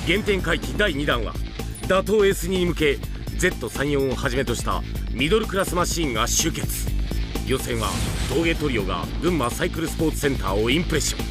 原点回帰第2弾は打倒 S に向け Z34 をはじめとしたミドルクラスマシーンが集結。予選は峠トリオが群馬サイクルスポーツセンターをインプレッション。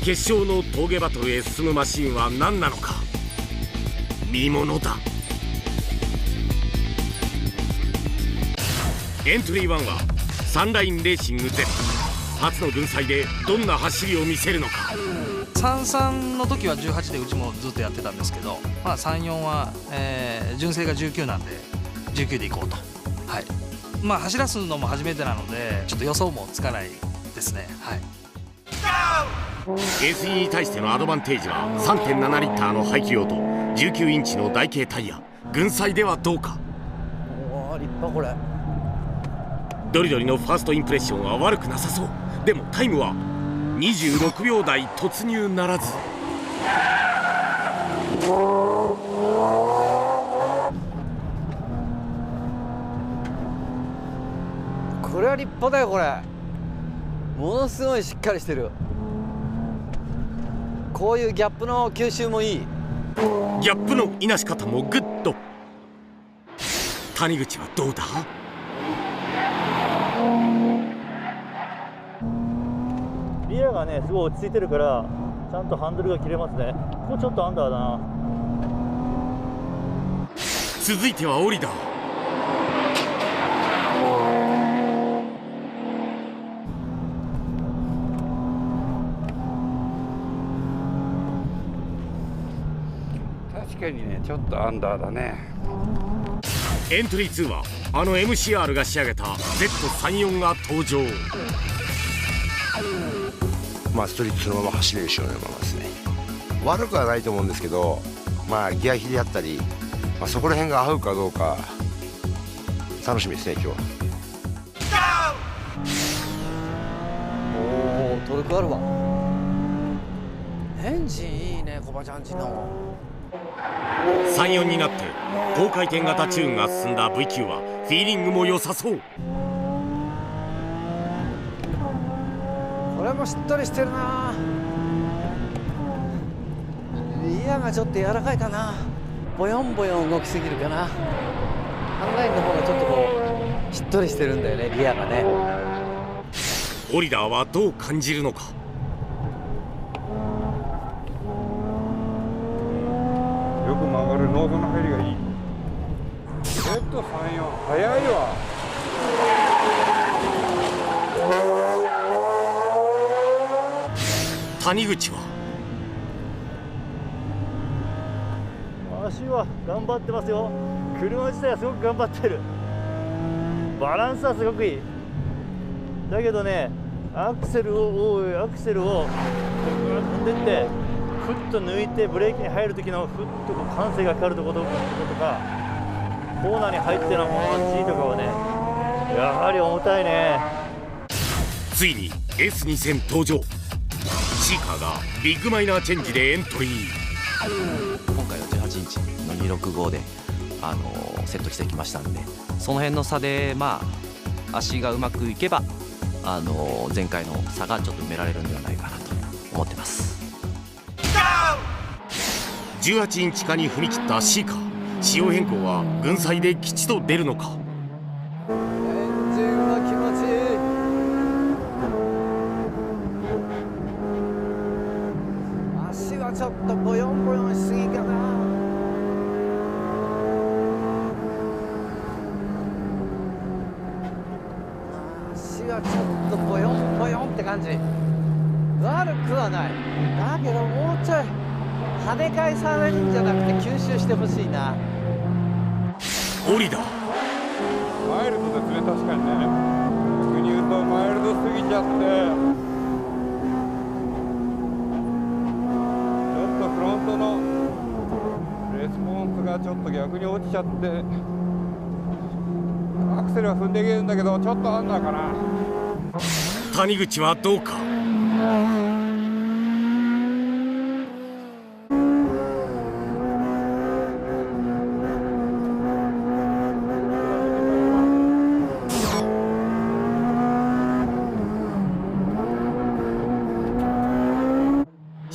決勝の峠バトルへ進むマシーンは何なのか、見ものだ。エントリー1はサンラインレーシング Z。 初の軍祭でどんな走りを見せるのか。33の時は18でうちもずっとやってたんですけど、34は、純正が19なんで19でいこうと。はい、走らすのも初めてなのでちょっと予想もつかないですね。はい、SE に対してのアドバンテージは 3.7 リッターの排気量と19インチの台形タイヤ。軍祭ではどうか。おー、立派これ。ドリドリのファーストインプレッションは悪くなさそう。でもタイムは26秒台突入ならず。これは立派だよ。これものすごいしっかりしてる。こういうギャップの吸収もいい。ギャップのいなし方もグッド。谷口はどうだ。リアがねすごい落ち着いてるからちゃんとハンドルが切れますね。ここちょっとアンダーだな。続いてはオリダー。確かにねちょっとアンダーだね。エントリー2はあの MCR が仕上げた Z34 が登場。ストリートそのまま走れる仕様のままですね。悪くはないと思うんですけど、ギア比であったり、そこら辺が合うかどうか楽しみですね今日は。おー、トルクあるわ。エンジンいいね、コバちゃんちの。34になって高回転型チューンが進んだ V9 はフィーリングも良さそう。これもしっとりしてるな。リアがちょっと柔らかいかな。ボヨンボヨン動きすぎるかな。ハンラインの方がちょっとこうしっとりしてるんだよね、リアがね。オリダーはどう感じるのか。よく曲がるノーズの入りがいい。Z34 速いわ。谷口は足は頑張ってますよ。車自体はすごく頑張ってる。バランスはすごくいい。だけどね、アクセルを踏んでってふっと抜いてブレーキに入る時のふっとこう感性がかかるところとか、コーナーに入ってのこの G とかはねやはり重たいね。ついに S2000 登場。シーカーがビッグマイナーチェンジでエントリー。今回は18インチの265で、セットしてきましたんで、その辺の差で足がうまくいけば前回の差がちょっと埋められるんではないかなと思ってます。18インチ化に踏み切ったシーカー。仕様変更は軍祭で吉と出るのか。エンジンが気持ちいい。足はちょっとボヨンボヨンしすぎかな。足はちょっとボヨンボヨンって感じ。悪くはない。だけどもうちょい跳ね返されるんじゃなくて吸収してほしいな。オリダーマイルドですね。確かにね、逆に言うとマイルドすぎちゃって、ちょっとフロントのレスポンスがちょっと逆に落ちちゃって、アクセルは踏んでいけるんだけどちょっとアンダーかな。谷口はどうか。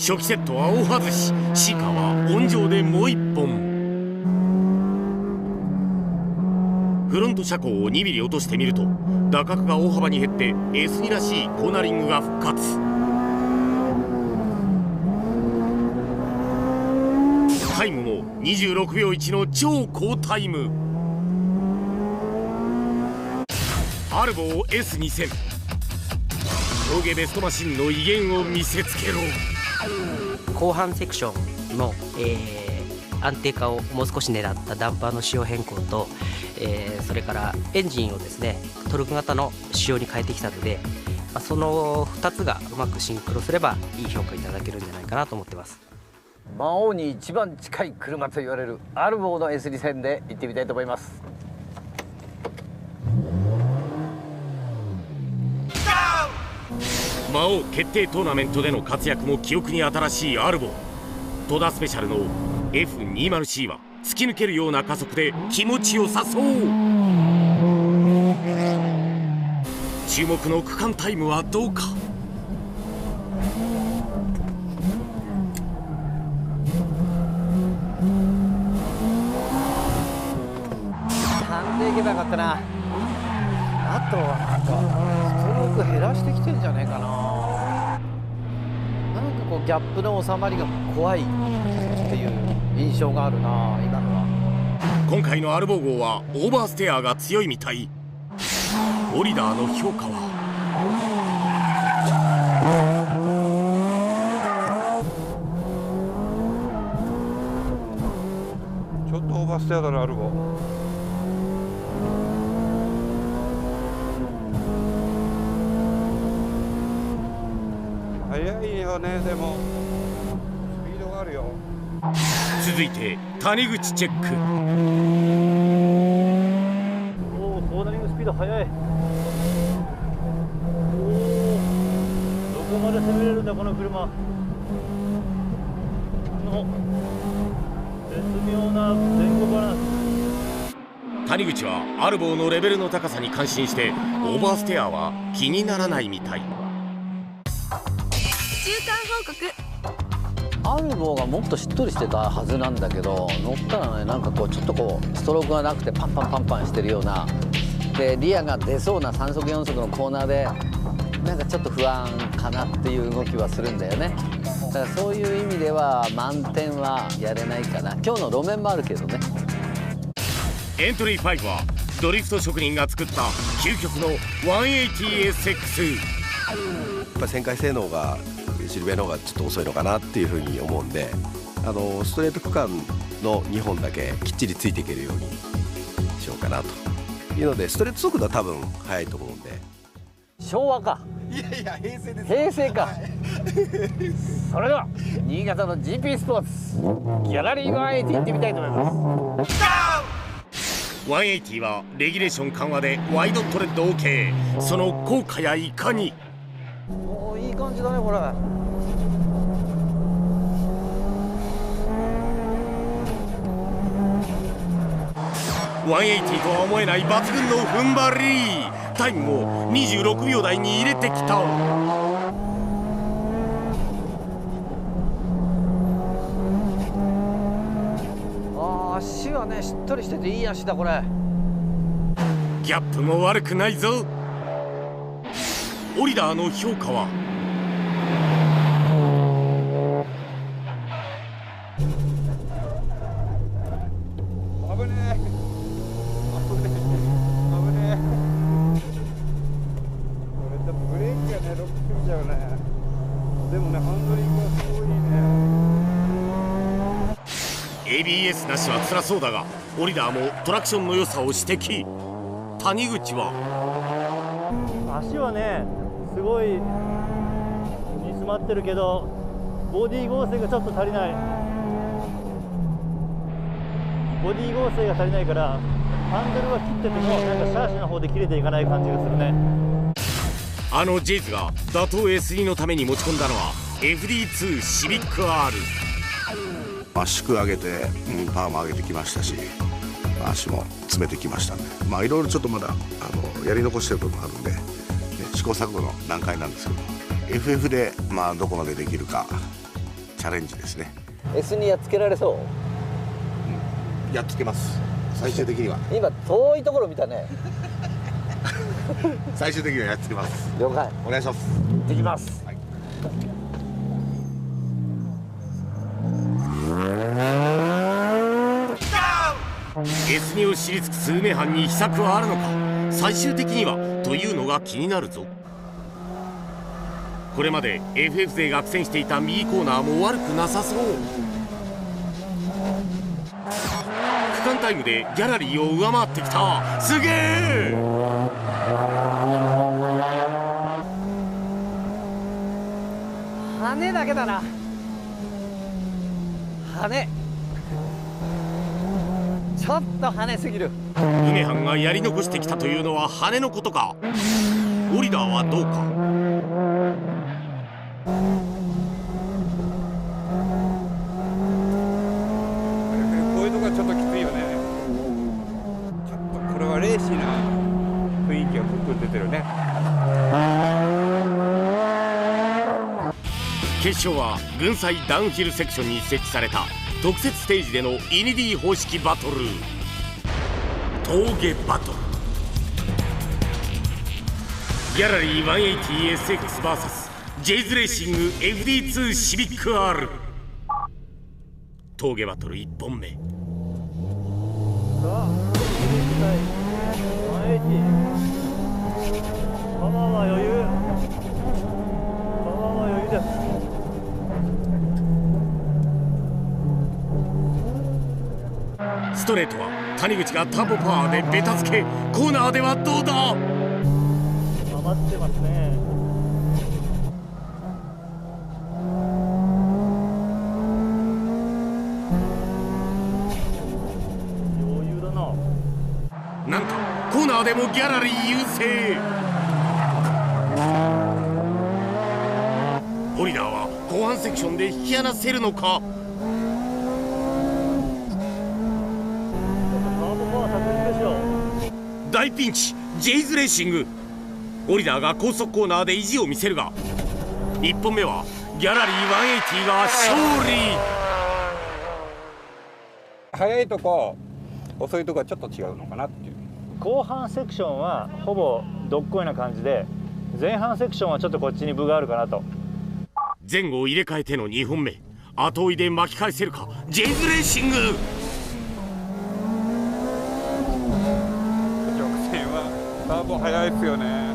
初期セットは大外し、シーカーは温情でもう1本。フロント車高を2ミリ落としてみると打角が大幅に減って S2 らしいコーナリングが復活。タイムも26秒1の超高タイム。アルボー S2000 峠ベストマシンの威厳を見せつけろ。後半セクションの、安定化をもう少し狙ったダンパーの仕様変更と、それからエンジンをですねトルク型の仕様に変えてきたので、その2つがうまくシンクロすればいい評価いただけるんじゃないかなと思ってます。魔王に一番近い車と言われるアルボーの S2000 で行ってみたいと思います。魔王決定トーナメントでの活躍も記憶に新しいアルボー。戸田スペシャルの F20C は突き抜けるような加速で気持ちよさそう。注目の区間タイムはどうか。3でいけばよかったな。あとはなんかストローク減らしてきてんじゃねえかな。なんかこうギャップの収まりが怖いっていう印象があるな今のは。今回のアルボー号はオーバーステアが強いみたい。オリダーの評価は。ちょっとオーバーステアだなアルボ。速いよね。でもスピードがあるよ。続いて谷口チェック。おお、コーナリングスピード速い。おお、どこまで攻めれるんだこの車の絶妙な前後バランス。谷口はアルボーのレベルの高さに感心してオーバーステアは気にならないみたい。アルボーがもっとしっとりしてたはずなんだけど、乗ったらねなんかこうちょっとこうストロークがなくてパンパンパンパンしてるようなで、リアが出そうな3速4速のコーナーでなんかちょっと不安かなっていう動きはするんだよね。だからそういう意味では満点はやれないかな。今日の路面もあるけどね。エントリー5はドリフト職人が作った究極の 180SX。 やっぱ旋回性能がシルビアの方がちょっと遅いのかなっていうふうに思うんで、ストレート区間の2本だけきっちりついていけるようにしようかなというので、ストレート速度は多分速いと思うんで。昭和か。いやいや平成です。平成か。それでは新潟の GP スポーツギャラリー180行ってみたいと思います。180はレギュレーション緩和でワイドトレッド OK。 その効果やいかに。おー、いい感じだねこれ。180とは思えない抜群の踏ん張り。タイムも26秒台に入れてきた。足はねしっとりしてていい足だこれ。ギャップも悪くないぞ。オリダーの評価は。危ねえ危ねえ危ねえ。これちょっとブレーキがねロックすぎちゃうね。でもねハンドリングがすごいね。ABS なしは辛そうだがオリダーもトラクションの良さを指摘。谷口は。足はねすごい煮詰まってるけどボディ剛性がちょっと足りない。ボディ剛性が足りないからハンドルは切っててもなんかシャーシの方で切れていかない感じがするね。ジェイズが打倒 S2 のために持ち込んだのは FD2 シビック R。圧縮上げて、パワーも上げてきましたし、足も詰めてきましたんで、いろいろちょっとまだやり残してる部分あるんで、試行錯誤の段階なんですけど、FF でどこまでできるかチャレンジですね。 S2 やっつけられそう？やっつけます、最終的には。今遠いところ見たね。最終的にはやっつけます。了解。お願いします。できます。はい。S2 を知り尽くす梅藩に秘策はあるのか、最終的にはというのが気になるぞ。これまで FF 勢が苦戦していた右コーナーも悪くなさそう。区間タイムでギャラリーを上回ってきた。すげえ。羽だけだな。羽ちょっと羽すぎる。梅藩がやり残してきたというのは羽のことか。オリダーはどうか。こういうとこはちょっときついよね。ちょっとこれはレーシーな雰囲気がくっく出てるね。決勝は群祭ダウンヒルセクションに設置された特設ステージでのイニディ方式バトル、峠バトル。ギャラリー 180SXVS ジェイズレーシング FD2 シビック R。 峠バトル1本目。さあパワーは余裕、パワーは余裕です。ストレートは谷口がターボパワーでベタつけ、コーナーではどうだ。余ってますね。余裕だな。なんとコーナーでもギャラリー優勢。ホリダーは後半セクションで引き離せるのか。大ピンチ、ジェイズレーシング。オリダーが高速コーナーで意地を見せるが、1本目はギャラリー180が勝利。速いとこ遅いとこはちょっと違うのかなっていう。後半セクションはほぼどっこいな感じで、前半セクションはちょっとこっちに分があるかなと。前後を入れ替えての2本目、後追いで巻き返せるかジェイズレーシング。ターボ速いですよね。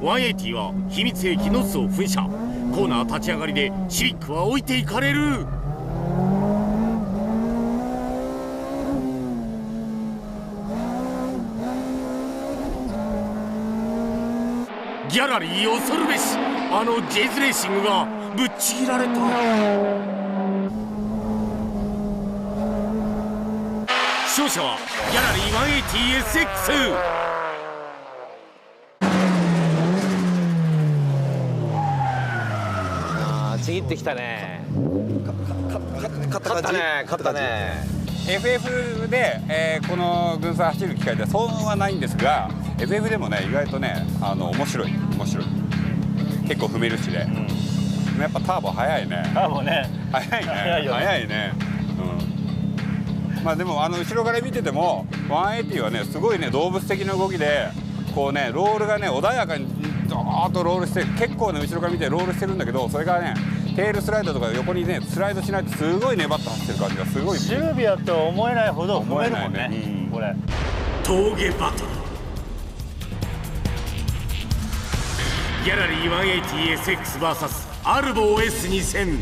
180は秘密兵器ノスを噴射。コーナー立ち上がりでシビックは置いていかれる。ギャラリー恐るべし、あのジェイズレーシングがぶっちぎられた。勝者はギャラリー 180SX。 ちぎってきたね。勝ったね、勝ったね。FF で、この群祭走る機会ではそうはないんですが、 FF でもね意外とね面白い結構踏めるしで、やっぱターボ速いね。ターボね、速いね、速いよね、速いね。まあでも後ろから見てても180はねすごいね動物的な動きで、こうねロールがね穏やかにドーッとロールして、結構ね後ろから見てロールしてるんだけど、それがねテールスライドとか横にねスライドしないとすごい粘って走ってる感じがすごい。シルビアとは思えないほど踏めるもんね、これ。峠バトル、ギャラリー 180SXVS アルボ S2000。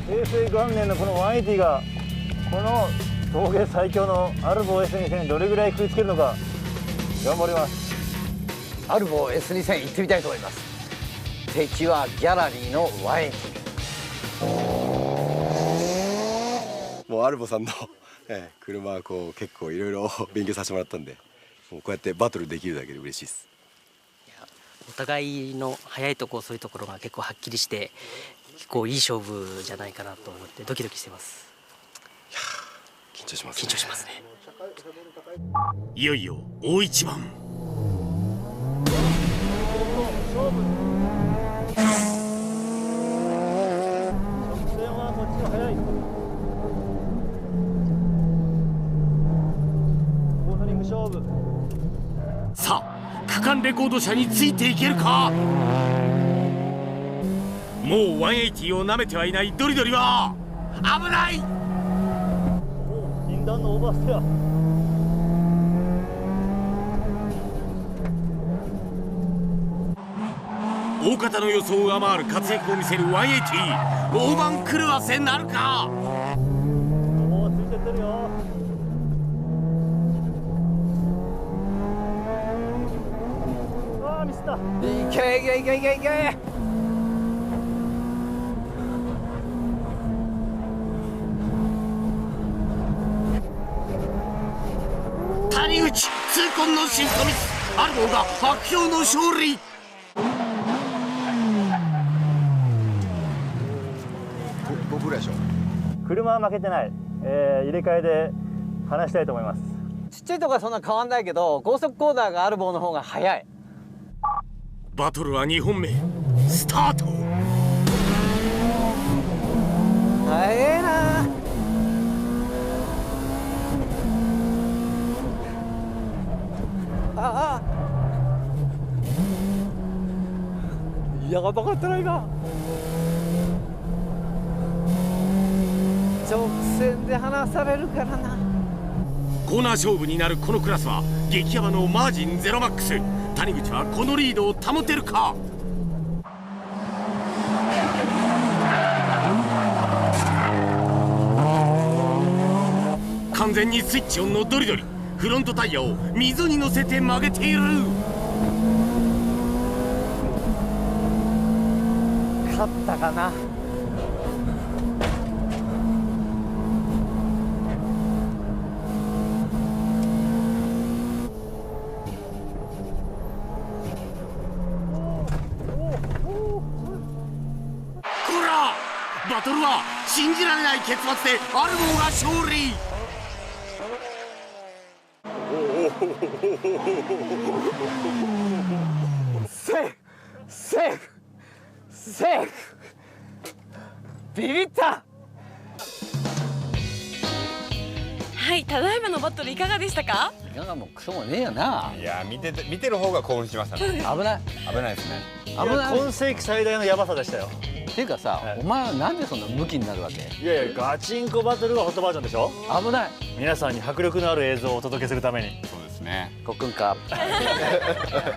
平成元年のこの180がこの峠最強のアルボ S2000 にどれぐらい食いつけるのか頑張ります。アルボ S2000 行ってみたいと思います。敵はギャラリーの180。もうアルボさんの、車はこう結構いろいろ勉強させてもらったんで、もうこうやってバトルできるだけで嬉しいです。いやお互いの速いところそういうところが結構はっきりして結構いい勝負じゃないかなと思ってドキドキしてます。緊張します、緊張しますね。いよいよ大一番。勝負。直線はこっちが速い。コーナリング勝負。さあ区間レコード車についていけるか。もう180をなめてはいないドリドリは危ない。禁断のオーバーステア。大方の予想を上回る活躍を見せる180。大番狂わせなるか。もうついてってるよ。ああミスった。いけいけいけいけいけ。谷口痛恨のシフトミス。アルボーが白氷の勝利。5分ぐらいでしょ。車は負けてない。入れ替えで話したいと思います。ちっちゃいとこはそんな変わんないけど高速コーナーがある棒の方が速い。バトルは2本目スタート。速えな。ああやばかったな今。直線で離されるからな。コーナー勝負になるこのクラスは激ヤバのマージンゼロマックス。谷口はこのリードを保てるか。完全にスイッチオンのドリドリ。フロントタイヤを溝に乗せて曲げている。勝ったかな。こらバトルは信じられない結末でアルボーが勝利。セーフセーフセーフ。ビビった。はい、ただいまのバトルいかがでしたか？いかがもクソもねえよな。いや見てる方が興奮しましたね。危ない危ないですね。危ない。今世紀最大のヤバさでしたよ。っていうかさ、お前はなんでそんなムキになるわけ？いやいやガチンコバトルがホットバージョンでしょ。危ない。皆さんに迫力のある映像をお届けするために。そうですね。コックンか。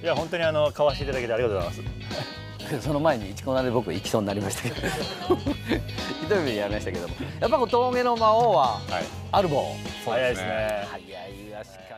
いや本当に買わせていただけてありがとうございます。その前に一コーナーで僕行きそうになりましたけどひどい目にやりましたけども、やっぱこう峠の魔王はアルボー。早いですね。早いわしか